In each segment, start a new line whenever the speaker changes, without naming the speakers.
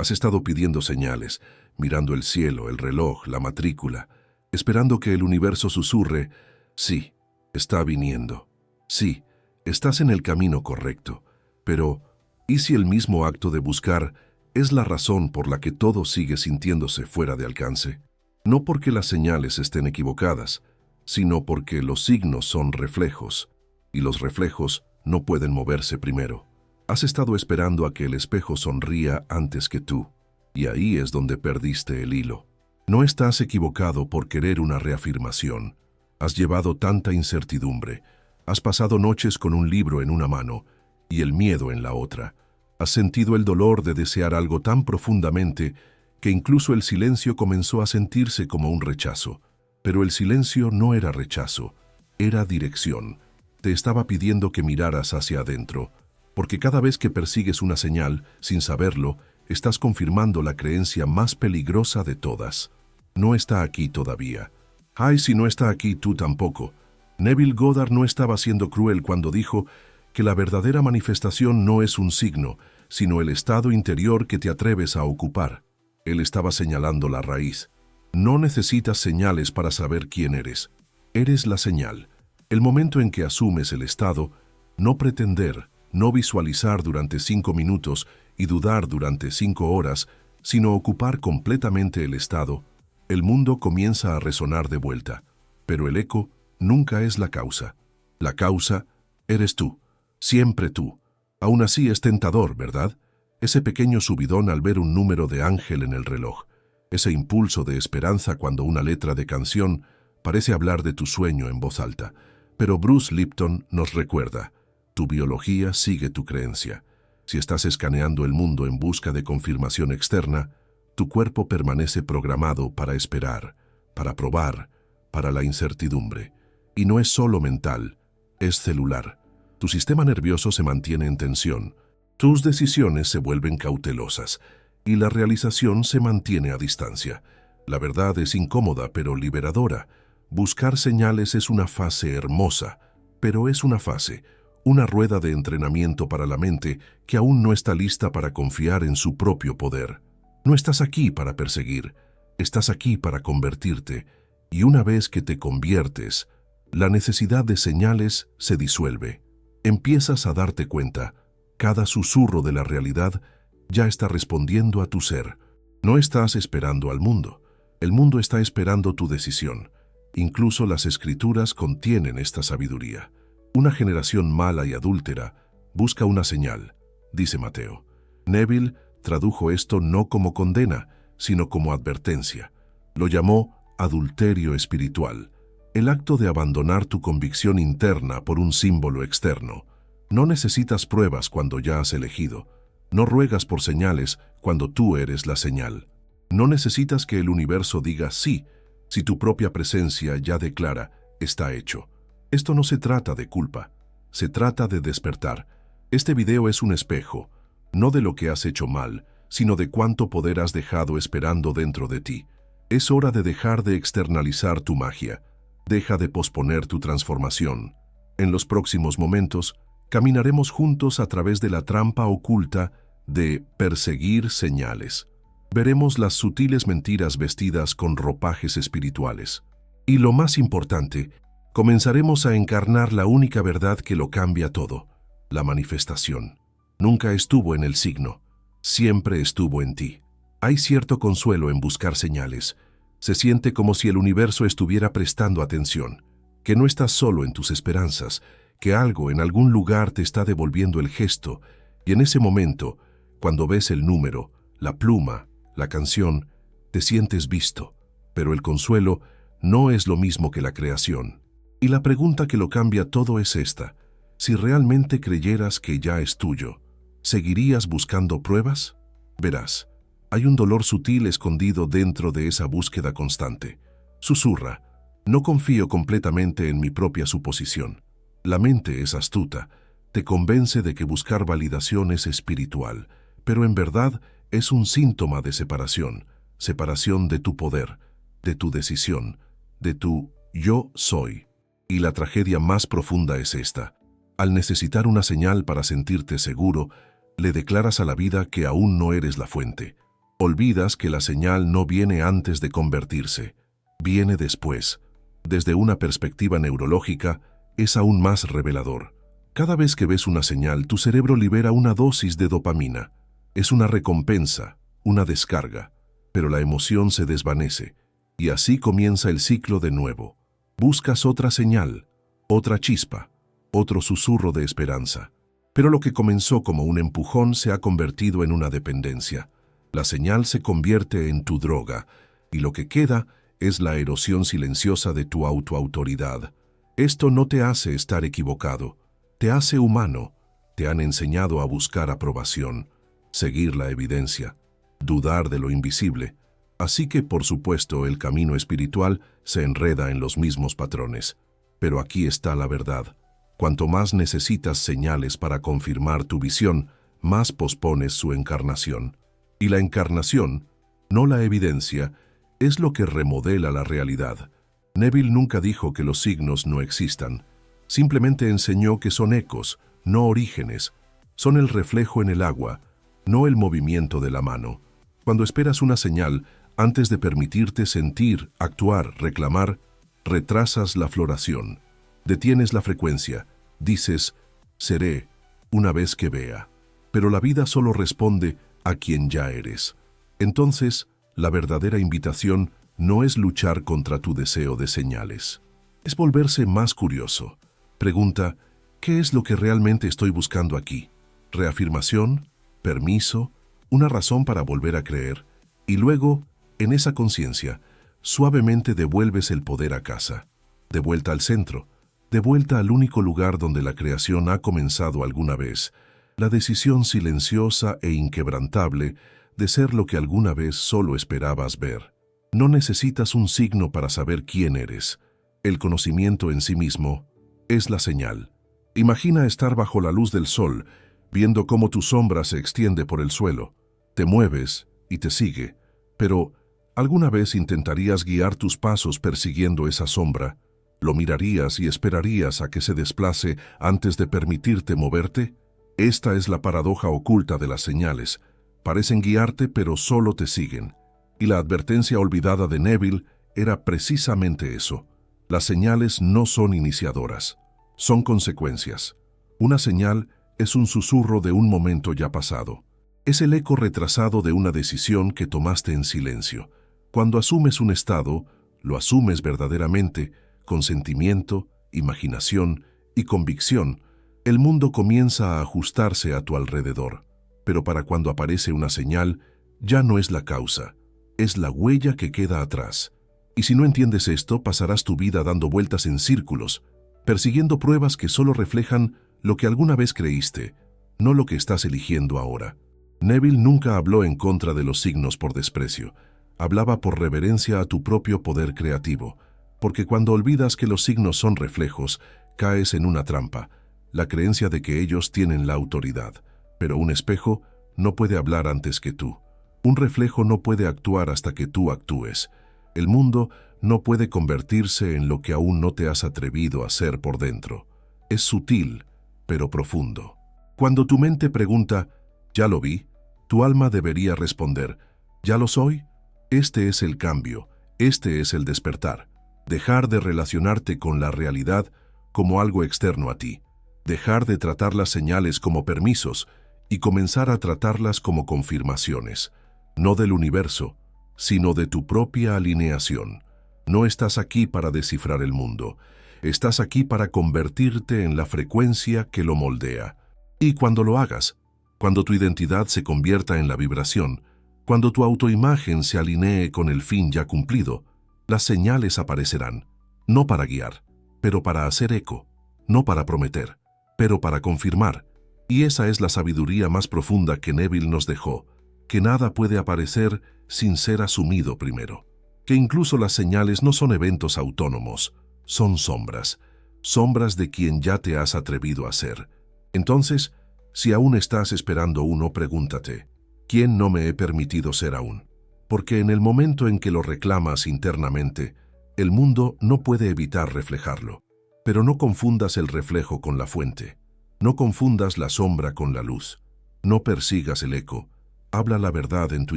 Has estado pidiendo señales, mirando el cielo, el reloj, la matrícula, esperando que el universo susurre: sí, está viniendo. Sí, estás en el camino correcto. Pero, ¿y si el mismo acto de buscar es la razón por la que todo sigue sintiéndose fuera de alcance? No porque las señales estén equivocadas, sino porque los signos son reflejos, y los reflejos no pueden moverse primero. Has estado esperando a que el espejo sonría antes que tú, y ahí es donde perdiste el hilo. No estás equivocado por querer una reafirmación. Has llevado tanta incertidumbre. Has pasado noches con un libro en una mano y el miedo en la otra. Has sentido el dolor de desear algo tan profundamente que incluso el silencio comenzó a sentirse como un rechazo. Pero el silencio no era rechazo, era dirección. Te estaba pidiendo que miraras hacia adentro, porque cada vez que persigues una señal, sin saberlo, estás confirmando la creencia más peligrosa de todas. No está aquí todavía. Ay, si no está aquí, tú tampoco. Neville Goddard no estaba siendo cruel cuando dijo que la verdadera manifestación no es un signo, sino el estado interior que te atreves a ocupar. Él estaba señalando la raíz. No necesitas señales para saber quién eres. Eres la señal. El momento en que asumes el estado, no pretender, no visualizar durante 5 minutos y dudar durante 5 horas, sino ocupar completamente el estado, el mundo comienza a resonar de vuelta. Pero el eco nunca es la causa. La causa eres tú, siempre tú. Aún así es tentador, ¿verdad? Ese pequeño subidón al ver un número de ángel en el reloj. Ese impulso de esperanza cuando una letra de canción parece hablar de tu sueño en voz alta. Pero Bruce Lipton nos recuerda: tu biología sigue tu creencia. Si estás escaneando el mundo en busca de confirmación externa, tu cuerpo permanece programado para esperar, para probar, para la incertidumbre. Y no es solo mental, es celular. Tu sistema nervioso se mantiene en tensión, tus decisiones se vuelven cautelosas y la realización se mantiene a distancia. La verdad es incómoda pero liberadora. Buscar señales es una fase hermosa, pero es una fase, una rueda de entrenamiento para la mente que aún no está lista para confiar en su propio poder. No estás aquí para perseguir, estás aquí para convertirte, y una vez que te conviertes, la necesidad de señales se disuelve. Empiezas a darte cuenta, cada susurro de la realidad ya está respondiendo a tu ser. No estás esperando al mundo, el mundo está esperando tu decisión. Incluso las escrituras contienen esta sabiduría. Una generación mala y adúltera busca una señal, dice Mateo. Neville tradujo esto no como condena, sino como advertencia. Lo llamó adulterio espiritual, el acto de abandonar tu convicción interna por un símbolo externo. No necesitas pruebas cuando ya has elegido. No ruegas por señales cuando tú eres la señal. No necesitas que el universo diga sí, si tu propia presencia ya declara: está hecho. Esto no se trata de culpa, se trata de despertar. Este video es un espejo, no de lo que has hecho mal, sino de cuánto poder has dejado esperando dentro de ti. Es hora de dejar de externalizar tu magia. Deja de posponer tu transformación. En los próximos momentos, caminaremos juntos a través de la trampa oculta de perseguir señales. Veremos las sutiles mentiras vestidas con ropajes espirituales. Y lo más importante, comenzaremos a encarnar la única verdad que lo cambia todo: la manifestación. Nunca estuvo en el signo, siempre estuvo en ti. Hay cierto consuelo en buscar señales. Se siente como si el universo estuviera prestando atención, que no estás solo en tus esperanzas, que algo en algún lugar te está devolviendo el gesto, y en ese momento, cuando ves el número, la pluma, la canción, te sientes visto. Pero el consuelo no es lo mismo que la creación. Y la pregunta que lo cambia todo es esta: si realmente creyeras que ya es tuyo, ¿seguirías buscando pruebas? Verás, hay un dolor sutil escondido dentro de esa búsqueda constante. Susurra: no confío completamente en mi propia suposición. La mente es astuta, te convence de que buscar validación es espiritual, pero en verdad es un síntoma de separación, separación de tu poder, de tu decisión, de tu yo soy. Y la tragedia más profunda es esta: al necesitar una señal para sentirte seguro, le declaras a la vida que aún no eres la fuente. Olvidas que la señal no viene antes de convertirse, viene después. Desde una perspectiva neurológica, es aún más revelador. Cada vez que ves una señal, tu cerebro libera una dosis de dopamina. Es una recompensa, una descarga, pero la emoción se desvanece, y así comienza el ciclo de nuevo. Buscas otra señal, otra chispa, otro susurro de esperanza. Pero lo que comenzó como un empujón se ha convertido en una dependencia. La señal se convierte en tu droga, y lo que queda es la erosión silenciosa de tu autoautoridad. Esto no te hace estar equivocado, te hace humano. Te han enseñado a buscar aprobación, seguir la evidencia, dudar de lo invisible. Así que, por supuesto, el camino espiritual se enreda en los mismos patrones. Pero aquí está la verdad. Cuanto más necesitas señales para confirmar tu visión, más pospones su encarnación. Y la encarnación, no la evidencia, es lo que remodela la realidad. Neville nunca dijo que los signos no existan. Simplemente enseñó que son ecos, no orígenes. Son el reflejo en el agua, no el movimiento de la mano. Cuando esperas una señal, antes de permitirte sentir, actuar, reclamar, retrasas la floración. Detienes la frecuencia. Dices, seré, una vez que vea. Pero la vida solo responde a quien ya eres. Entonces, la verdadera invitación no es luchar contra tu deseo de señales. Es volverse más curioso. Pregunta, ¿qué es lo que realmente estoy buscando aquí? ¿Reafirmación? ¿Permiso? ¿Una razón para volver a creer? Y luego, en esa conciencia, suavemente devuelves el poder a casa. De vuelta al centro, de vuelta al único lugar donde la creación ha comenzado alguna vez. La decisión silenciosa e inquebrantable de ser lo que alguna vez solo esperabas ver. No necesitas un signo para saber quién eres. El conocimiento en sí mismo es la señal. Imagina estar bajo la luz del sol, viendo cómo tu sombra se extiende por el suelo. Te mueves y te sigue, pero ¿alguna vez intentarías guiar tus pasos persiguiendo esa sombra? ¿Lo mirarías y esperarías a que se desplace antes de permitirte moverte? Esta es la paradoja oculta de las señales. Parecen guiarte, pero solo te siguen. Y la advertencia olvidada de Neville era precisamente eso. Las señales no son iniciadoras, son consecuencias. Una señal es un susurro de un momento ya pasado. Es el eco retrasado de una decisión que tomaste en silencio. Cuando asumes un estado, lo asumes verdaderamente, con sentimiento, imaginación y convicción. El mundo comienza a ajustarse a tu alrededor. Pero para cuando aparece una señal, ya no es la causa, es la huella que queda atrás. Y si no entiendes esto, pasarás tu vida dando vueltas en círculos, persiguiendo pruebas que solo reflejan lo que alguna vez creíste, no lo que estás eligiendo ahora. Neville nunca habló en contra de los signos por desprecio. Hablaba por reverencia a tu propio poder creativo, porque cuando olvidas que los signos son reflejos, caes en una trampa, la creencia de que ellos tienen la autoridad. Pero un espejo no puede hablar antes que tú. Un reflejo no puede actuar hasta que tú actúes. El mundo no puede convertirse en lo que aún no te has atrevido a ser por dentro. Es sutil, pero profundo. Cuando tu mente pregunta, ¿ya lo vi?, tu alma debería responder, ¿ya lo soy? Este es el cambio, este es el despertar. Dejar de relacionarte con la realidad como algo externo a ti. Dejar de tratar las señales como permisos y comenzar a tratarlas como confirmaciones, no del universo, sino de tu propia alineación. No estás aquí para descifrar el mundo, estás aquí para convertirte en la frecuencia que lo moldea. Y cuando lo hagas, cuando tu identidad se convierta en la vibración, cuando tu autoimagen se alinee con el fin ya cumplido, las señales aparecerán, no para guiar, pero para hacer eco, no para prometer, pero para confirmar. Y esa es la sabiduría más profunda que Neville nos dejó, que nada puede aparecer sin ser asumido primero. Que incluso las señales no son eventos autónomos, son sombras, sombras de quien ya te has atrevido a ser. Entonces, si aún estás esperando uno, pregúntate, ¿quién no me he permitido ser aún? Porque en el momento en que lo reclamas internamente, el mundo no puede evitar reflejarlo. Pero no confundas el reflejo con la fuente. No confundas la sombra con la luz. No persigas el eco. Habla la verdad en tu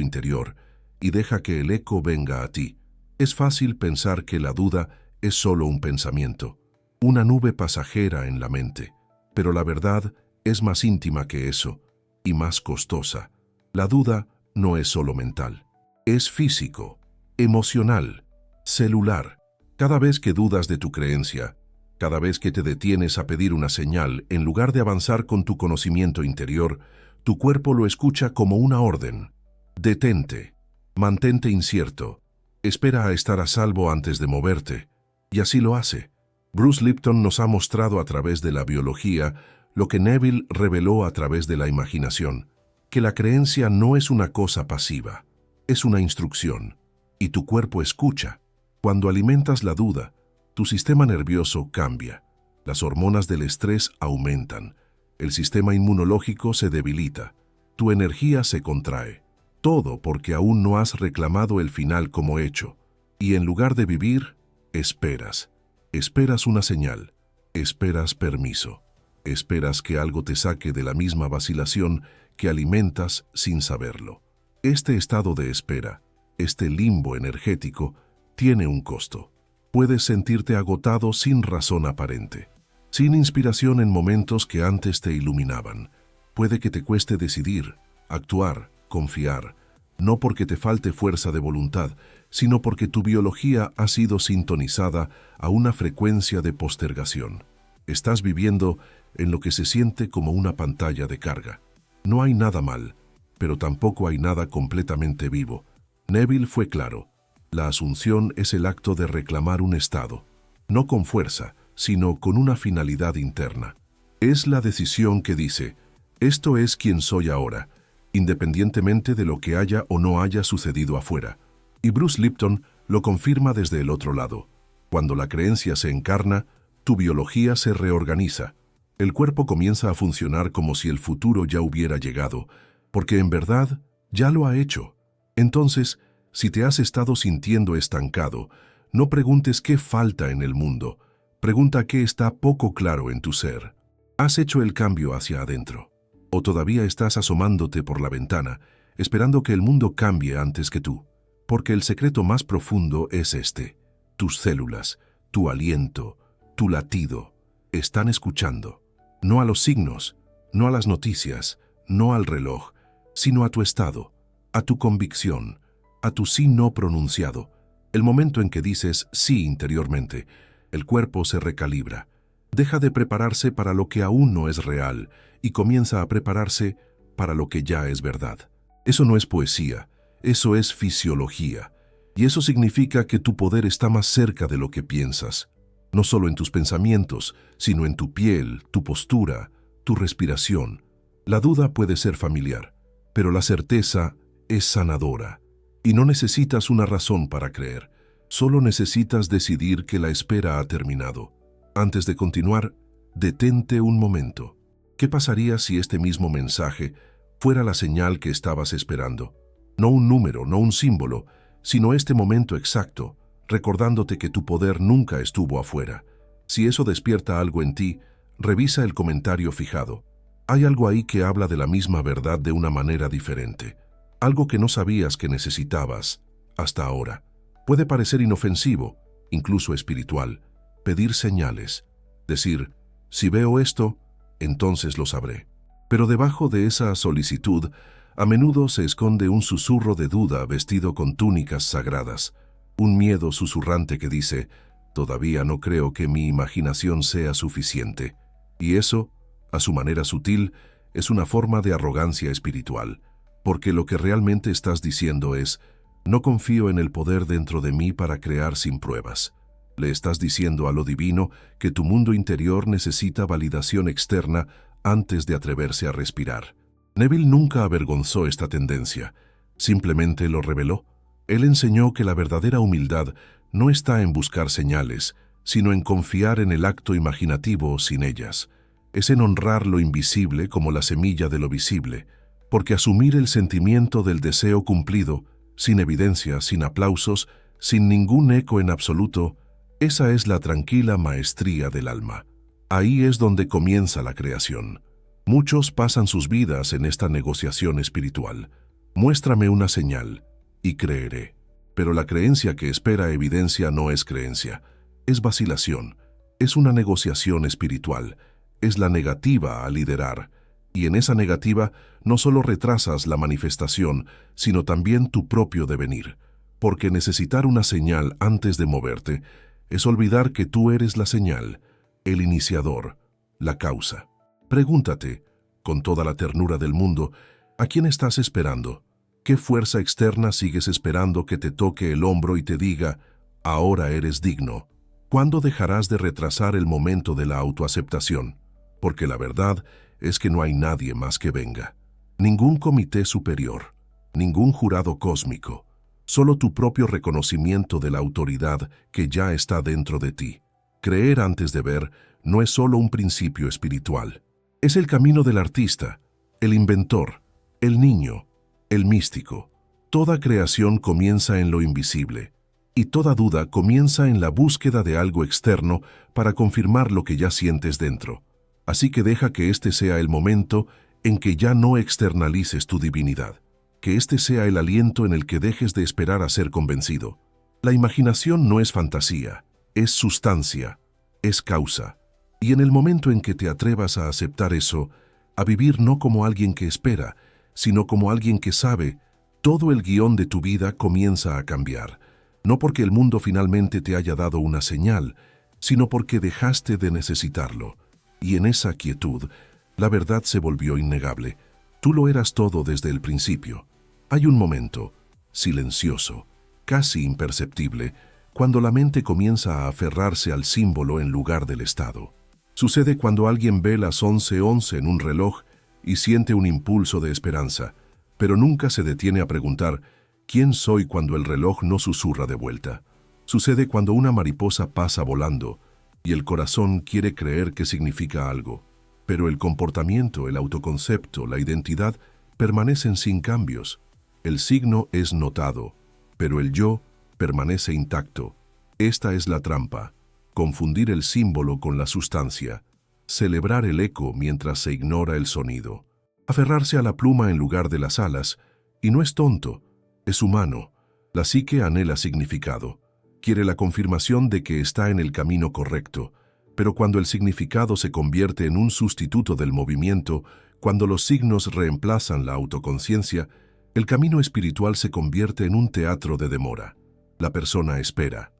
interior y deja que el eco venga a ti. Es fácil pensar que la duda es solo un pensamiento, una nube pasajera en la mente, pero la verdad es más íntima que eso y más costosa. La duda no es solo mental, es físico, emocional, celular. Cada vez que dudas de tu creencia, cada vez que te detienes a pedir una señal, en lugar de avanzar con tu conocimiento interior, tu cuerpo lo escucha como una orden. Detente, mantente incierto, espera a estar a salvo antes de moverte, y así lo hace. Bruce Lipton nos ha mostrado a través de la biología lo que Neville reveló a través de la imaginación, que la creencia no es una cosa pasiva, es una instrucción, y tu cuerpo escucha. Cuando alimentas la duda, tu sistema nervioso cambia, las hormonas del estrés aumentan, el sistema inmunológico se debilita, tu energía se contrae. Todo porque aún no has reclamado el final como hecho, y en lugar de vivir, esperas. Esperas una señal, esperas permiso, esperas que algo te saque de la misma vacilación que alimentas sin saberlo. Este estado de espera, este limbo energético, tiene un costo. Puedes sentirte agotado sin razón aparente, sin inspiración en momentos que antes te iluminaban. Puede que te cueste decidir, actuar, confiar, no porque te falte fuerza de voluntad, sino porque tu biología ha sido sintonizada a una frecuencia de postergación. Estás viviendo en lo que se siente como una pantalla de carga. No hay nada mal, pero tampoco hay nada completamente vivo. Neville fue claro. La asunción es el acto de reclamar un estado, no con fuerza, sino con una finalidad interna. Es la decisión que dice, esto es quien soy ahora, independientemente de lo que haya o no haya sucedido afuera. Y Bruce Lipton lo confirma desde el otro lado. Cuando la creencia se encarna, tu biología se reorganiza. El cuerpo comienza a funcionar como si el futuro ya hubiera llegado, porque en verdad ya lo ha hecho. Entonces, si te has estado sintiendo estancado, no preguntes qué falta en el mundo, pregunta qué está poco claro en tu ser. ¿Has hecho el cambio hacia adentro? ¿O todavía estás asomándote por la ventana, esperando que el mundo cambie antes que tú? Porque el secreto más profundo es este. Tus células, tu aliento, tu latido, están escuchando. No a los signos, no a las noticias, no al reloj, sino a tu estado, a tu convicción, a tu sí no pronunciado. El momento en que dices sí interiormente, el cuerpo se recalibra. Deja de prepararse para lo que aún no es real y comienza a prepararse para lo que ya es verdad. Eso no es poesía, eso es fisiología. Y eso significa que tu poder está más cerca de lo que piensas. No solo en tus pensamientos, sino en tu piel, tu postura, tu respiración. La duda puede ser familiar, pero la certeza es sanadora. Y no necesitas una razón para creer, solo necesitas decidir que la espera ha terminado. Antes de continuar, detente un momento. ¿Qué pasaría si este mismo mensaje fuera la señal que estabas esperando? No un número, no un símbolo, sino este momento exacto, recordándote que tu poder nunca estuvo afuera. Si eso despierta algo en ti, revisa el comentario fijado. Hay algo ahí que habla de la misma verdad de una manera diferente. Algo que no sabías que necesitabas hasta ahora. Puede parecer inofensivo, incluso espiritual, pedir señales, decir, si veo esto, entonces lo sabré. Pero debajo de esa solicitud, a menudo se esconde un susurro de duda vestido con túnicas sagradas, un miedo susurrante que dice, todavía no creo que mi imaginación sea suficiente. Y eso, a su manera sutil, es una forma de arrogancia espiritual, porque lo que realmente estás diciendo es, no confío en el poder dentro de mí para crear sin pruebas. Le estás diciendo a lo divino que tu mundo interior necesita validación externa antes de atreverse a respirar. Neville nunca avergonzó esta tendencia, simplemente lo reveló. Él enseñó que la verdadera humildad no está en buscar señales, sino en confiar en el acto imaginativo sin ellas. Es en honrar lo invisible como la semilla de lo visible, porque asumir el sentimiento del deseo cumplido, sin evidencia, sin aplausos, sin ningún eco en absoluto, esa es la tranquila maestría del alma. Ahí es donde comienza la creación. Muchos pasan sus vidas en esta negociación espiritual. Muéstrame una señal, y creeré. Pero la creencia que espera evidencia no es creencia, es vacilación, es una negociación espiritual, es la negativa a liderar, y en esa negativa no solo retrasas la manifestación, sino también tu propio devenir, porque necesitar una señal antes de moverte es olvidar que tú eres la señal, el iniciador, la causa. Pregúntate, con toda la ternura del mundo, ¿a quién estás esperando? ¿Qué fuerza externa sigues esperando que te toque el hombro y te diga, ahora eres digno? ¿Cuándo dejarás de retrasar el momento de la autoaceptación? Porque la verdad es que no hay nadie más que venga. Ningún comité superior, ningún jurado cósmico, solo tu propio reconocimiento de la autoridad que ya está dentro de ti. Creer antes de ver no es solo un principio espiritual. Es el camino del artista, el inventor, el niño, el místico. Toda creación comienza en lo invisible, y toda duda comienza en la búsqueda de algo externo para confirmar lo que ya sientes dentro. Así que deja que este sea el momento en que ya no externalices tu divinidad, que este sea el aliento en el que dejes de esperar a ser convencido. La imaginación no es fantasía, es sustancia, es causa. Y en el momento en que te atrevas a aceptar eso, a vivir no como alguien que espera, sino como alguien que sabe, todo el guión de tu vida comienza a cambiar. No porque el mundo finalmente te haya dado una señal, sino porque dejaste de necesitarlo. Y en esa quietud, la verdad se volvió innegable. Tú lo eras todo desde el principio. Hay un momento, silencioso, casi imperceptible, cuando la mente comienza a aferrarse al símbolo en lugar del estado. Sucede cuando alguien ve las 11:11 en un reloj y siente un impulso de esperanza, pero nunca se detiene a preguntar ¿quién soy cuando el reloj no susurra de vuelta? Sucede cuando una mariposa pasa volando y el corazón quiere creer que significa algo, pero el comportamiento, el autoconcepto, la identidad permanecen sin cambios. El signo es notado, pero el yo permanece intacto. Esta es la trampa: confundir el símbolo con la sustancia, celebrar el eco mientras se ignora el sonido, aferrarse a la pluma en lugar de las alas, y no es tonto, es humano. La psique anhela significado, quiere la confirmación de que está en el camino correcto, pero cuando el significado se convierte en un sustituto del movimiento, cuando los signos reemplazan la autoconciencia, el camino espiritual se convierte en un teatro de demora. La persona espera,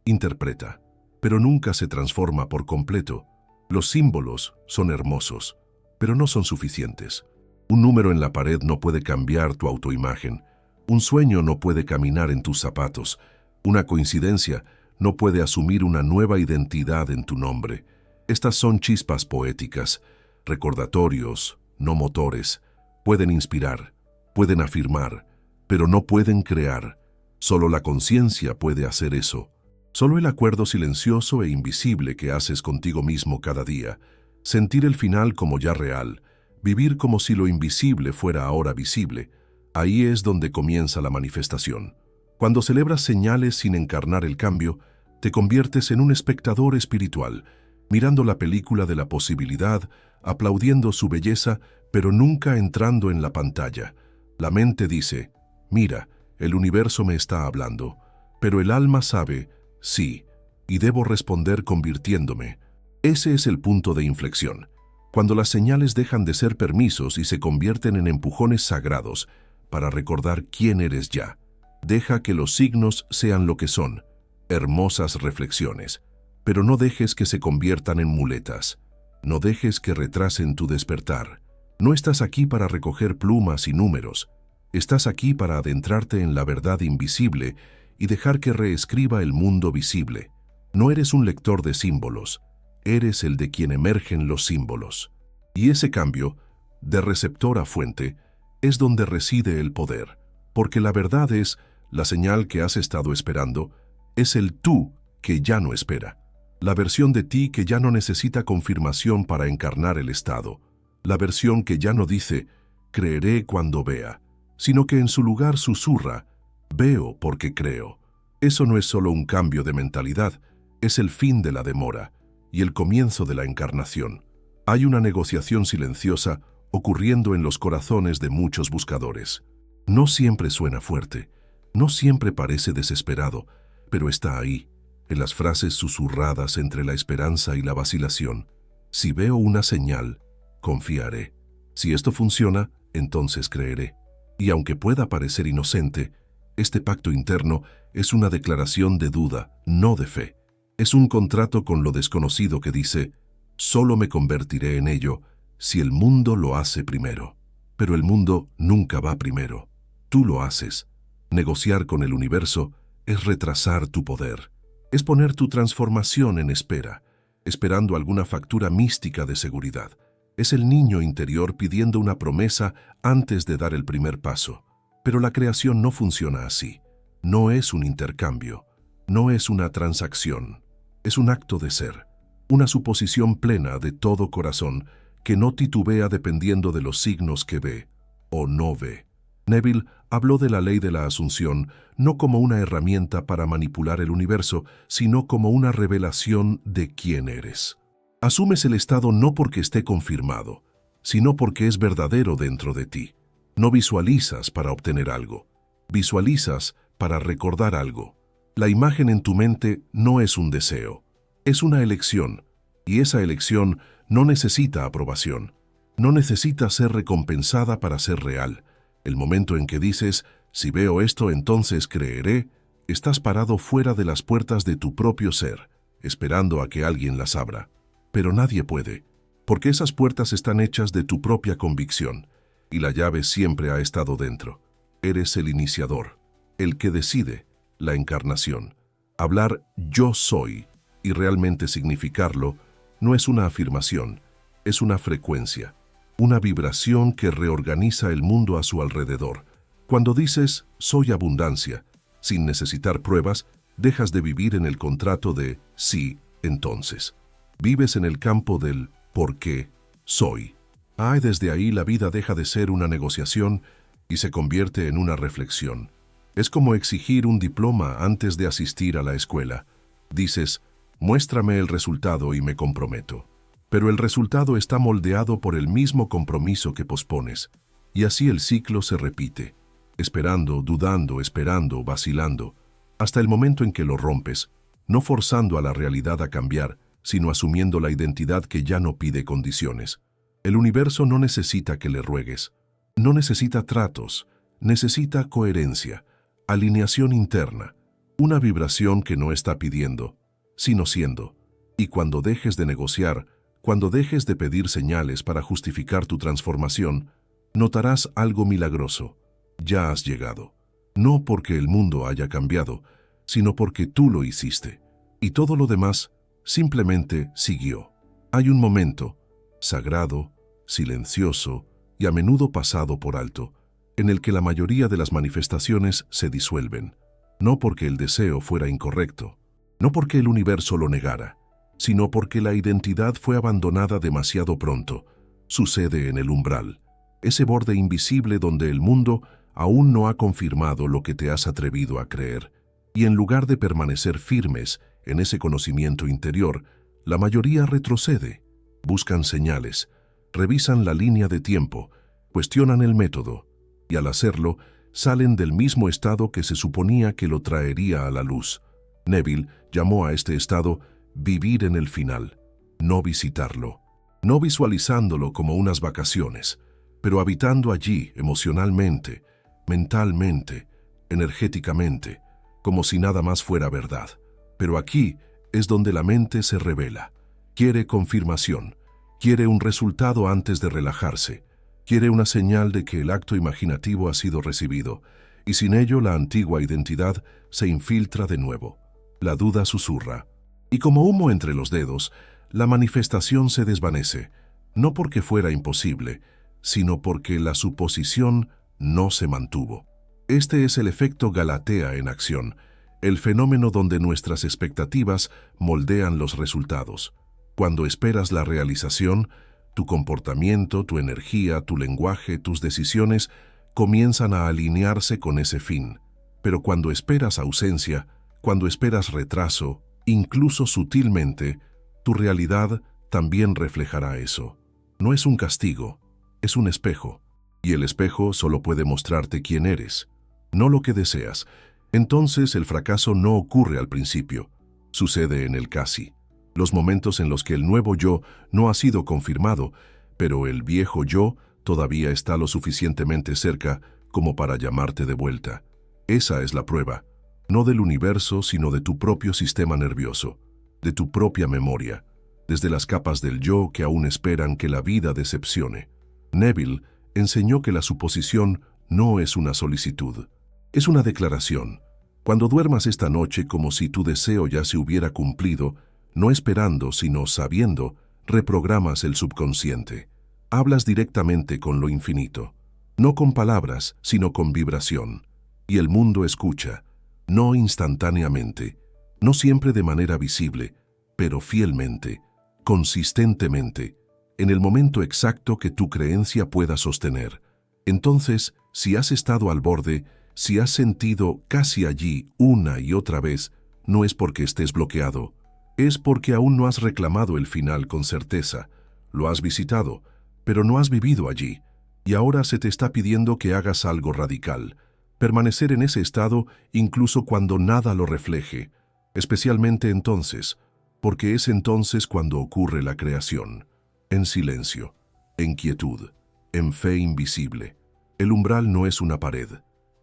interpreta, pero nunca se transforma por completo. Los símbolos son hermosos, pero no son suficientes. Un número en la pared no puede cambiar tu autoimagen. Un sueño no puede caminar en tus zapatos. Una coincidencia no puede asumir una nueva identidad en tu nombre. Estas son chispas poéticas, recordatorios, no motores. Pueden inspirar, pueden afirmar, pero no pueden crear. Solo la conciencia puede hacer eso. Solo el acuerdo silencioso e invisible que haces contigo mismo cada día, sentir el final como ya real, vivir como si lo invisible fuera ahora visible, ahí es donde comienza la manifestación. Cuando celebras señales sin encarnar el cambio, te conviertes en un espectador espiritual, mirando la película de la posibilidad, aplaudiendo su belleza, pero nunca entrando en la pantalla. La mente dice, mira, el universo me está hablando, pero el alma sabe, sí, y debo responder convirtiéndome. Ese es el punto de inflexión, cuando las señales dejan de ser permisos y se convierten en empujones sagrados para recordar quién eres ya. Deja que los signos sean lo que son, hermosas reflexiones, pero no dejes que se conviertan en muletas. No dejes que retrasen tu despertar. No estás aquí para recoger plumas y números. Estás aquí para adentrarte en la verdad invisible y dejar que reescriba el mundo visible. No eres un lector de símbolos, eres el de quien emergen los símbolos. Y ese cambio, de receptor a fuente, es donde reside el poder, porque la verdad es la señal que has estado esperando, es el tú que ya no espera, la versión de ti que ya no necesita confirmación para encarnar el estado, la versión que ya no dice, creeré cuando vea, sino que en su lugar susurra, veo porque creo. Eso no es solo un cambio de mentalidad, es el fin de la demora y el comienzo de la encarnación. Hay una negociación silenciosa ocurriendo en los corazones de muchos buscadores. No siempre suena fuerte, no siempre parece desesperado, pero está ahí, en las frases susurradas entre la esperanza y la vacilación. Si veo una señal, confiaré. Si esto funciona, entonces creeré. Y aunque pueda parecer inocente, este pacto interno es una declaración de duda, no de fe. Es un contrato con lo desconocido que dice, solo me convertiré en ello si el mundo lo hace primero. Pero el mundo nunca va primero. Tú lo haces. Negociar con el universo es retrasar tu poder. Es poner tu transformación en espera, esperando alguna factura mística de seguridad. Es el niño interior pidiendo una promesa antes de dar el primer paso. Pero la creación no funciona así. No es un intercambio, no es una transacción. Es un acto de ser, una suposición plena de todo corazón que no titubea dependiendo de los signos que ve o no ve. Neville habló de la ley de la asunción no como una herramienta para manipular el universo, sino como una revelación de quién eres. Asumes el estado no porque esté confirmado, sino porque es verdadero dentro de ti. No visualizas para obtener algo, visualizas para recordar algo. La imagen en tu mente no es un deseo, es una elección, y esa elección no necesita aprobación, no necesita ser recompensada para ser real. El momento en que dices, si veo esto entonces creeré, estás parado fuera de las puertas de tu propio ser, esperando a que alguien las abra. Pero nadie puede, porque esas puertas están hechas de tu propia convicción, y la llave siempre ha estado dentro. Eres el iniciador, el que decide, la encarnación. Hablar yo soy y realmente significarlo no es una afirmación, es una frecuencia, una vibración que reorganiza el mundo a su alrededor. Cuando dices soy abundancia, sin necesitar pruebas, dejas de vivir en el contrato de sí, entonces. Vives en el campo del por qué soy. Desde ahí la vida deja de ser una negociación y se convierte en una reflexión. Es como exigir un diploma antes de asistir a la escuela. Dices, muéstrame el resultado y me comprometo. Pero el resultado está moldeado por el mismo compromiso que pospones. Y así el ciclo se repite, esperando, dudando, esperando, vacilando, hasta el momento en que lo rompes, no forzando a la realidad a cambiar, sino asumiendo la identidad que ya no pide condiciones. El universo no necesita que le ruegues, no necesita tratos, necesita coherencia, alineación interna, una vibración que no está pidiendo, sino siendo. Y cuando dejes de negociar, cuando dejes de pedir señales para justificar tu transformación, notarás algo milagroso. Ya has llegado. No porque el mundo haya cambiado, sino porque tú lo hiciste. Y todo lo demás simplemente siguió. Hay un momento, sagrado, silencioso y a menudo pasado por alto, en el que la mayoría de las manifestaciones se disuelven, no porque el deseo fuera incorrecto, no porque el universo lo negara, sino porque la identidad fue abandonada demasiado pronto. Sucede en el umbral, ese borde invisible donde el mundo aún no ha confirmado lo que te has atrevido a creer, y en lugar de permanecer firmes en ese conocimiento interior, la mayoría retrocede, buscan señales, revisan la línea de tiempo, cuestionan el método, y al hacerlo, salen del mismo estado que se suponía que lo traería a la luz. Neville llamó a este estado vivir en el final, no visitarlo, no visualizándolo como unas vacaciones, pero habitando allí emocionalmente, mentalmente, energéticamente, como si nada más fuera verdad. Pero aquí es donde la mente se revela. Quiere confirmación, quiere un resultado antes de relajarse, quiere una señal de que el acto imaginativo ha sido recibido, y sin ello la antigua identidad se infiltra de nuevo. La duda susurra, y como humo entre los dedos, la manifestación se desvanece, no porque fuera imposible, sino porque la suposición no se mantuvo. Este es el efecto Galatea en acción, el fenómeno donde nuestras expectativas moldean los resultados. Cuando esperas la realización, tu comportamiento, tu energía, tu lenguaje, tus decisiones comienzan a alinearse con ese fin. Pero cuando esperas ausencia, cuando esperas retraso, incluso sutilmente, tu realidad también reflejará eso. No es un castigo, es un espejo, y el espejo solo puede mostrarte quién eres, no lo que deseas. Entonces el fracaso no ocurre al principio, sucede en el casi. Los momentos en los que el nuevo yo no ha sido confirmado, pero el viejo yo todavía está lo suficientemente cerca como para llamarte de vuelta. Esa es la prueba, no del universo, sino de tu propio sistema nervioso, de tu propia memoria, desde las capas del yo que aún esperan que la vida decepcione. Neville enseñó que la suposición no es una solicitud, es una declaración. Cuando duermas esta noche como si tu deseo ya se hubiera cumplido, no esperando, sino sabiendo, reprogramas el subconsciente. Hablas directamente con lo infinito, no con palabras, sino con vibración. Y el mundo escucha, no instantáneamente, no siempre de manera visible, pero fielmente, consistentemente, en el momento exacto que tu creencia pueda sostener. Entonces, si has estado al borde, si has sentido casi allí una y otra vez, no es porque estés bloqueado, es porque aún no has reclamado el final con certeza. Lo has visitado, pero no has vivido allí, y ahora se te está pidiendo que hagas algo radical, permanecer en ese estado incluso cuando nada lo refleje, especialmente entonces, porque es entonces cuando ocurre la creación, en silencio, en quietud, en fe invisible. El umbral no es una pared,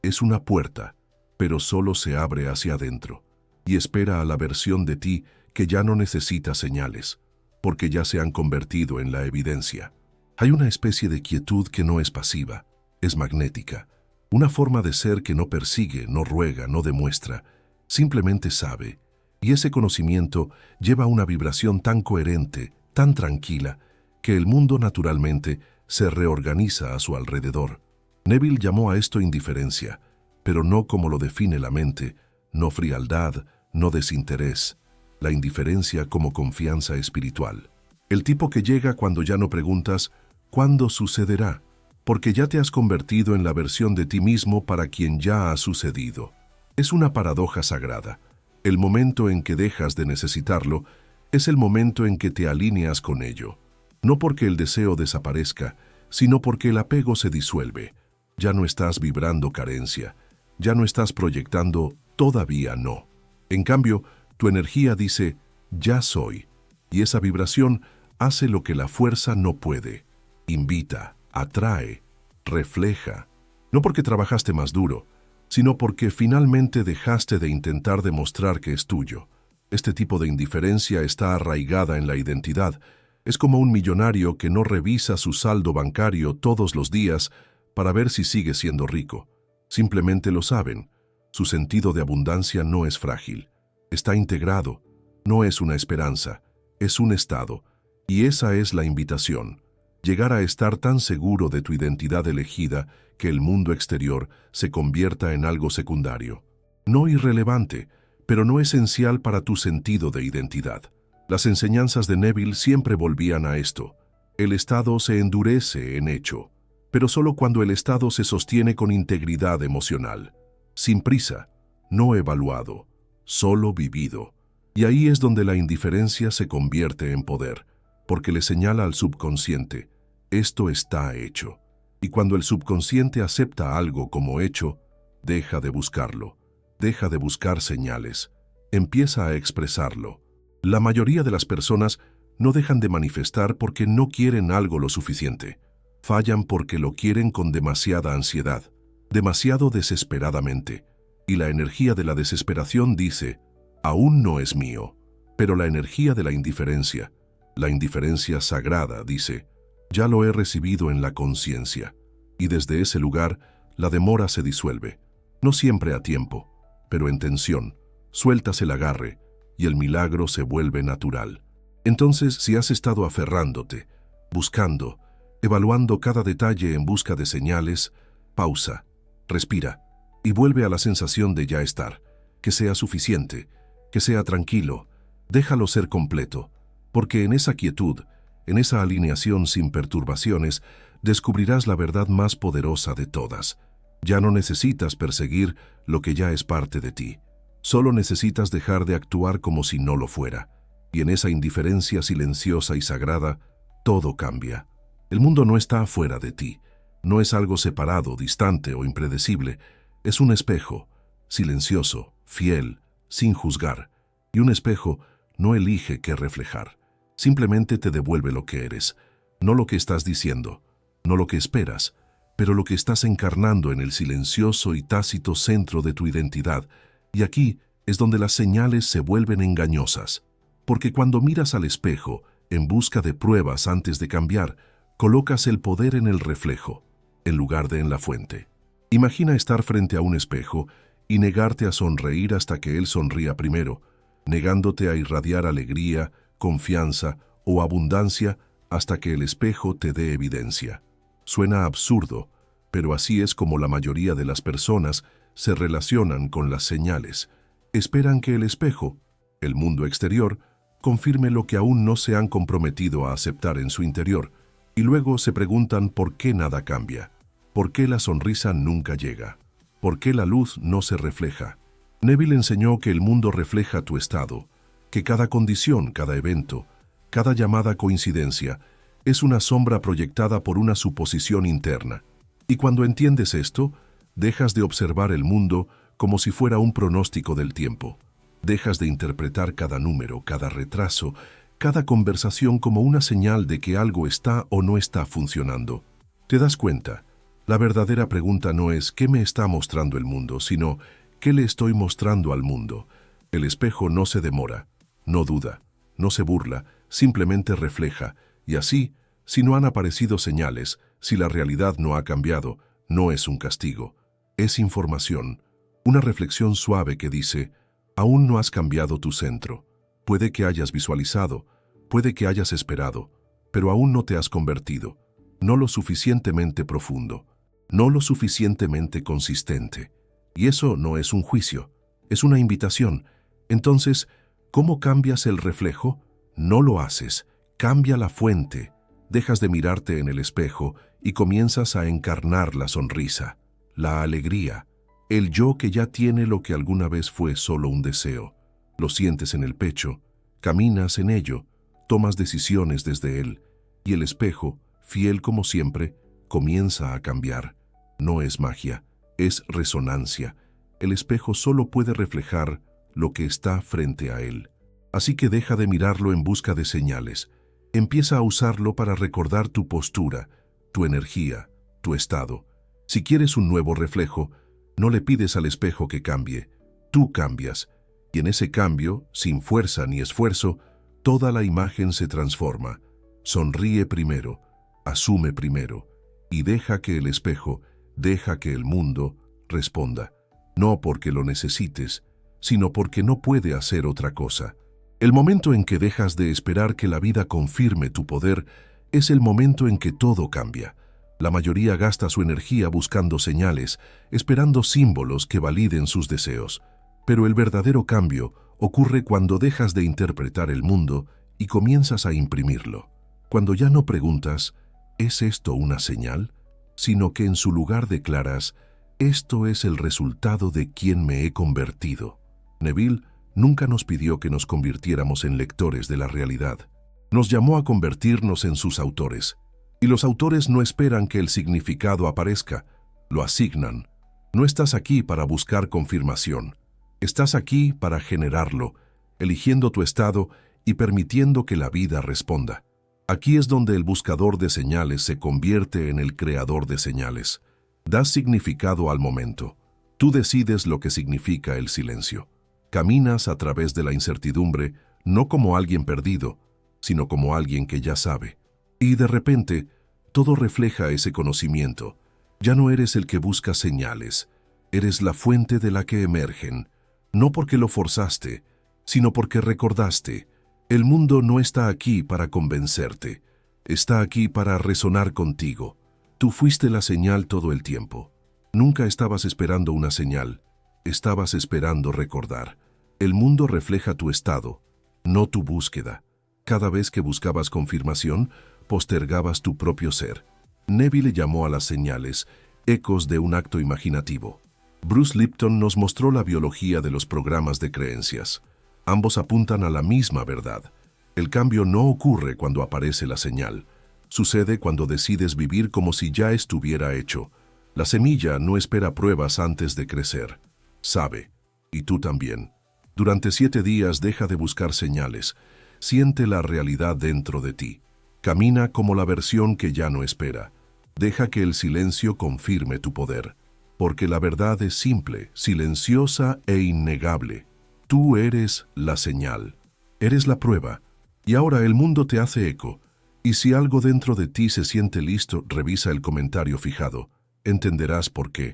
es una puerta, pero solo se abre hacia adentro, y espera a la versión de ti que ya no necesita señales, porque ya se han convertido en la evidencia. Hay una especie de quietud que no es pasiva, es magnética, una forma de ser que no persigue, no ruega, no demuestra, simplemente sabe, y ese conocimiento lleva una vibración tan coherente, tan tranquila, que el mundo naturalmente se reorganiza a su alrededor. Neville llamó a esto indiferencia, pero no como lo define la mente, no frialdad, no desinterés, la indiferencia como confianza espiritual. El tipo que llega cuando ya no preguntas ¿cuándo sucederá? Porque ya te has convertido en la versión de ti mismo para quien ya ha sucedido. Es una paradoja sagrada. El momento en que dejas de necesitarlo es el momento en que te alineas con ello. No porque el deseo desaparezca, sino porque el apego se disuelve. Ya no estás vibrando carencia, ya no estás proyectando todavía no. En cambio, tu energía dice, ya soy, y esa vibración hace lo que la fuerza no puede. Invita, atrae, refleja. No porque trabajaste más duro, sino porque finalmente dejaste de intentar demostrar que es tuyo. Este tipo de indiferencia está arraigada en la identidad. Es como un millonario que no revisa su saldo bancario todos los días para ver si sigue siendo rico. Simplemente lo saben. Su sentido de abundancia no es frágil. Está integrado, no es una esperanza, es un estado, y esa es la invitación, llegar a estar tan seguro de tu identidad elegida que el mundo exterior se convierta en algo secundario. No irrelevante, pero no esencial para tu sentido de identidad. Las enseñanzas de Neville siempre volvían a esto. El estado se endurece en hecho, pero solo cuando el estado se sostiene con integridad emocional, sin prisa, no evaluado, solo vivido. Y ahí es donde la indiferencia se convierte en poder, porque le señala al subconsciente, esto está hecho. Y cuando el subconsciente acepta algo como hecho, deja de buscarlo, deja de buscar señales, empieza a expresarlo. La mayoría de las personas no dejan de manifestar porque no quieren algo lo suficiente. Fallan porque lo quieren con demasiada ansiedad, demasiado desesperadamente. Y la energía de la desesperación dice, aún no es mío. Pero la energía de la indiferencia sagrada, dice, ya lo he recibido en la conciencia. Y desde ese lugar, la demora se disuelve. No siempre a tiempo, pero en tensión. Sueltas el agarre y el milagro se vuelve natural. Entonces, si has estado aferrándote, buscando, evaluando cada detalle en busca de señales, pausa, respira y vuelve a la sensación de ya estar, que sea suficiente, que sea tranquilo, déjalo ser completo, porque en esa quietud, en esa alineación sin perturbaciones, descubrirás la verdad más poderosa de todas. Ya no necesitas perseguir lo que ya es parte de ti. Solo necesitas dejar de actuar como si no lo fuera. Y en esa indiferencia silenciosa y sagrada, todo cambia. El mundo no está afuera de ti, no es algo separado, distante o impredecible, es un espejo, silencioso, fiel, sin juzgar, y un espejo no elige qué reflejar, simplemente te devuelve lo que eres, no lo que estás diciendo, no lo que esperas, pero lo que estás encarnando en el silencioso y tácito centro de tu identidad, y aquí es donde las señales se vuelven engañosas, porque cuando miras al espejo, en busca de pruebas antes de cambiar, colocas el poder en el reflejo, en lugar de en la fuente. Imagina estar frente a un espejo y negarte a sonreír hasta que él sonría primero, negándote a irradiar alegría, confianza o abundancia hasta que el espejo te dé evidencia. Suena absurdo, pero así es como la mayoría de las personas se relacionan con las señales. Esperan que el espejo, el mundo exterior, confirme lo que aún no se han comprometido a aceptar en su interior, y luego se preguntan por qué nada cambia, por qué la sonrisa nunca llega, por qué la luz no se refleja. Neville enseñó que el mundo refleja tu estado, que cada condición, cada evento, cada llamada coincidencia, es una sombra proyectada por una suposición interna. Y cuando entiendes esto, dejas de observar el mundo como si fuera un pronóstico del tiempo. Dejas de interpretar cada número, cada retraso, cada conversación como una señal de que algo está o no está funcionando. Te das cuenta, la verdadera pregunta no es ¿qué me está mostrando el mundo?, sino ¿qué le estoy mostrando al mundo? El espejo no se demora, no duda, no se burla, simplemente refleja, y así, si no han aparecido señales, si la realidad no ha cambiado, no es un castigo, es información, una reflexión suave que dice, aún no has cambiado tu centro, puede que hayas visualizado, puede que hayas esperado, pero aún no te has convertido, no lo suficientemente profundo, no lo suficientemente consistente. Y eso no es un juicio, es una invitación. Entonces, ¿cómo cambias el reflejo? No lo haces, cambia la fuente. Dejas de mirarte en el espejo y comienzas a encarnar la sonrisa, la alegría, el yo que ya tiene lo que alguna vez fue solo un deseo. Lo sientes en el pecho, caminas en ello, tomas decisiones desde él, y el espejo, fiel como siempre, comienza a cambiar. No es magia, es resonancia. El espejo solo puede reflejar lo que está frente a él. Así que deja de mirarlo en busca de señales. Empieza a usarlo para recordar tu postura, tu energía, tu estado. Si quieres un nuevo reflejo, no le pides al espejo que cambie. Tú cambias. Y en ese cambio, sin fuerza ni esfuerzo, toda la imagen se transforma. Sonríe primero, asume primero, y deja que el espejo, deja que el mundo responda. No porque lo necesites, sino porque no puede hacer otra cosa. El momento en que dejas de esperar que la vida confirme tu poder es el momento en que todo cambia. La mayoría gasta su energía buscando señales, esperando símbolos que validen sus deseos. Pero el verdadero cambio ocurre cuando dejas de interpretar el mundo y comienzas a imprimirlo. Cuando ya no preguntas, ¿es esto una señal?, sino que en su lugar declaras, esto es el resultado de quien me he convertido. Neville nunca nos pidió que nos convirtiéramos en lectores de la realidad. Nos llamó a convertirnos en sus autores. Y los autores no esperan que el significado aparezca, lo asignan. No estás aquí para buscar confirmación. Estás aquí para generarlo, eligiendo tu estado y permitiendo que la vida responda. Aquí es donde el buscador de señales se convierte en el creador de señales. Das significado al momento. Tú decides lo que significa el silencio. Caminas a través de la incertidumbre, no como alguien perdido, sino como alguien que ya sabe. Y de repente, todo refleja ese conocimiento. Ya no eres el que busca señales, eres la fuente de la que emergen, no porque lo forzaste, sino porque recordaste. El mundo no está aquí para convencerte, está aquí para resonar contigo. Tú fuiste la señal todo el tiempo. Nunca estabas esperando una señal, estabas esperando recordar. El mundo refleja tu estado, no tu búsqueda. Cada vez que buscabas confirmación, postergabas tu propio ser. Neville llamó a las señales ecos de un acto imaginativo. Bruce Lipton nos mostró la biología de los programas de creencias. Ambos apuntan a la misma verdad. El cambio no ocurre cuando aparece la señal, Sucede cuando decides vivir como si ya estuviera hecho. La semilla no espera pruebas antes de crecer. Sabe, y tú también. Durante 7 días deja de buscar señales. Siente la realidad dentro de ti. Camina como la versión que ya no espera. Deja que el silencio confirme tu poder. Porque la verdad es simple, silenciosa e innegable. Tú eres la señal. Eres la prueba. Y ahora el mundo te hace eco. Y si algo dentro de ti se siente listo, revisa el comentario fijado. Entenderás por qué.